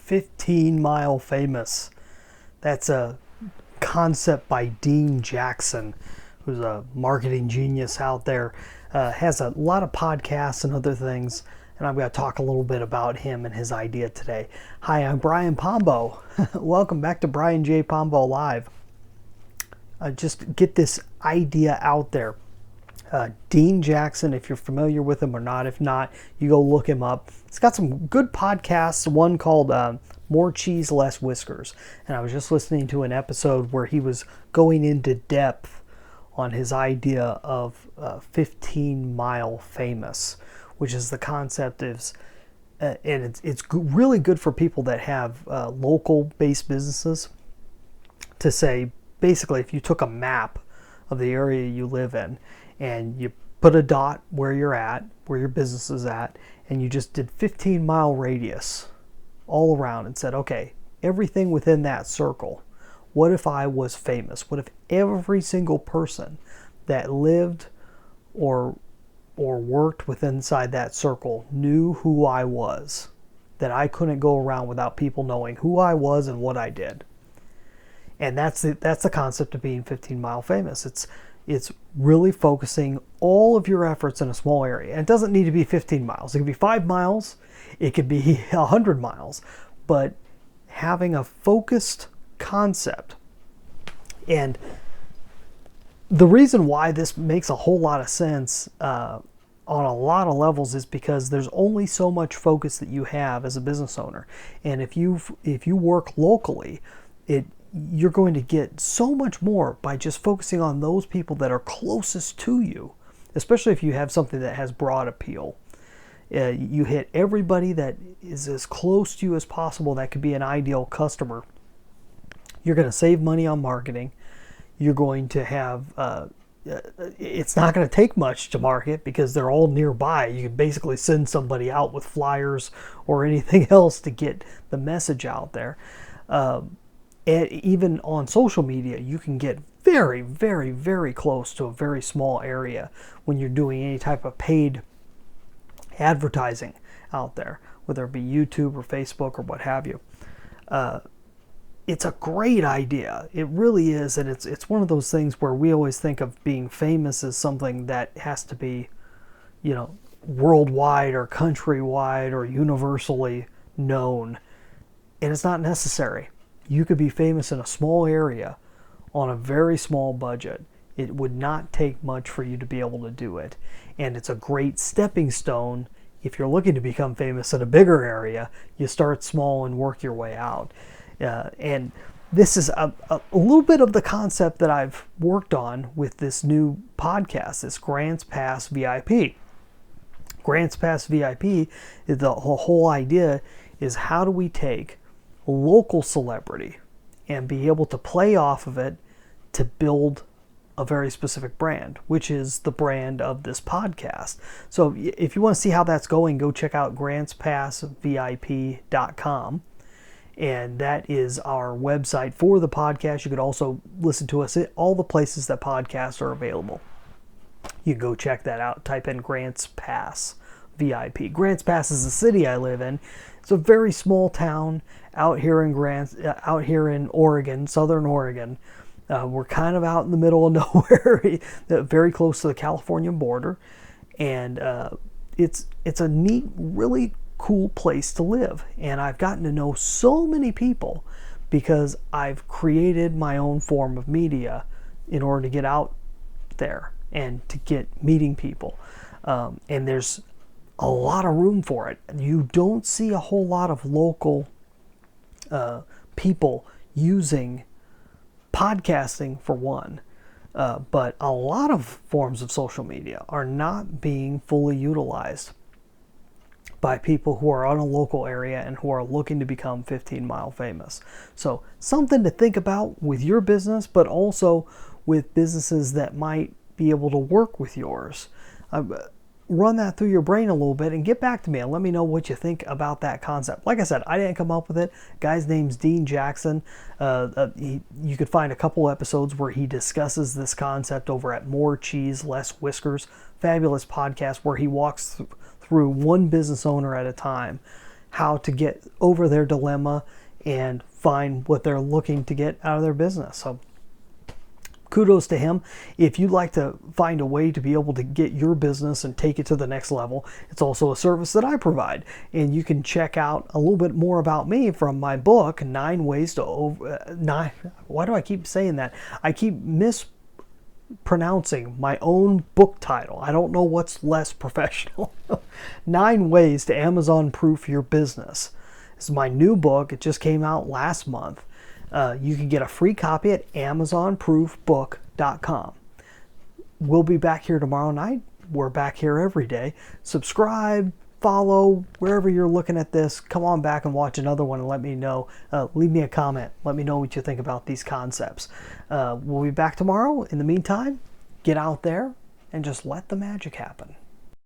15 Mile Famous. That's a concept by Dean Jackson, who's a marketing genius out there. Has a lot of podcasts and other things, and I'm going to talk a little bit about him and his idea today. Hi, I'm Brian Pombo. Welcome back to Brian J. Pombo Live. Just get this idea out there. Dean Jackson, if you're familiar with him or not. If not, you go look him up. He's got some good podcasts, one called More Cheese, Less Whiskers. And I was just listening to an episode where he was going into depth on his idea of 15 Mile Famous, which is the concept of, and it's really good for people that have local-based businesses to say, basically, if you took a map of the area you live in and you put a dot where you're at, where your business is at, and you just did 15-mile radius all around and said, okay, everything within that circle, what if I was famous? What if every single person that lived or worked within inside that circle knew who I was, that I couldn't go around without people knowing who I was and what I did? And that's the concept of being 15 Mile Famous. It's really focusing all of your efforts in a small area. And it doesn't need to be 15 miles. It could be 5 miles. It could be 100 miles. But having a focused concept. And the reason why this makes a whole lot of sense on a lot of levels is because there's only so much focus that you have as a business owner. And if you work locally, you're going to get so much more by just focusing on those people that are closest to you, especially if you have something that has broad appeal. You hit everybody that is as close to you as possible that could be an ideal customer. You're going to save money on marketing. You're going to have, it's not going to take much to market because they're all nearby. You can basically send somebody out with flyers or anything else to get the message out there. And even on social media, you can get very, very, very close to a very small area when you're doing any type of paid advertising out there, whether it be YouTube or Facebook or what have you. It's a great idea. It really is. And it's one of those things where we always think of being famous as something that has to be, worldwide or countrywide or universally known. And it's not necessary. You could be famous in a small area on a very small budget. It would not take much for you to be able to do it. And it's a great stepping stone. If you're looking to become famous in a bigger area, you start small and work your way out. And this is a little bit of the concept that I've worked on with this new podcast, this Grants Pass VIP. Grants Pass VIP, the whole idea is how do we take local celebrity and be able to play off of it to build a very specific brand, which is the brand of this podcast. So if you want to see how that's going, go check out grantspassvip.com. And that is our website for the podcast. You could also listen to us at all the places that podcasts are available. You can go check that out. Type in Grants Pass VIP. Grants Pass is the city I live in. It's a very small town out here in Oregon, Southern Oregon. We're kind of out in the middle of nowhere, very close to the California border, and it's a neat, really cool place to live. And I've gotten to know so many people because I've created my own form of media in order to get out there and to get meeting people. And there's a lot of room for it. You don't see a whole lot of local people using podcasting for one, but a lot of forms of social media are not being fully utilized by people who are on a local area and who are looking to become 15 Mile Famous. So something to think about with your business, but also with businesses that might be able to work with yours. Run that through your brain a little bit and get back to me and let me know what you think about that concept. Like I said, I didn't come up with it. Guy's name's Dean Jackson. You could find a couple episodes where he discusses this concept over at More Cheese, Less Whiskers. Fabulous podcast where he walks through one business owner at a time how to get over their dilemma and find what they're looking to get out of their business. So kudos to him. If you'd like to find a way to be able to get your business and take it to the next level, it's also a service that I provide. And you can check out a little bit more about me from my book, 9 Ways to why do I keep saying that? I keep mispronouncing my own book title. I don't know what's less professional. 9 Ways to Amazon Proof Your Business. This is my new book. It just came out last month. You can get a free copy at amazonproofbook.com. We'll be back here tomorrow night. We're back here every day. Subscribe, follow, wherever you're looking at this. Come on back and watch another one and let me know. Leave me a comment. Let me know what you think about these concepts. We'll be back tomorrow. In the meantime, get out there and just let the magic happen.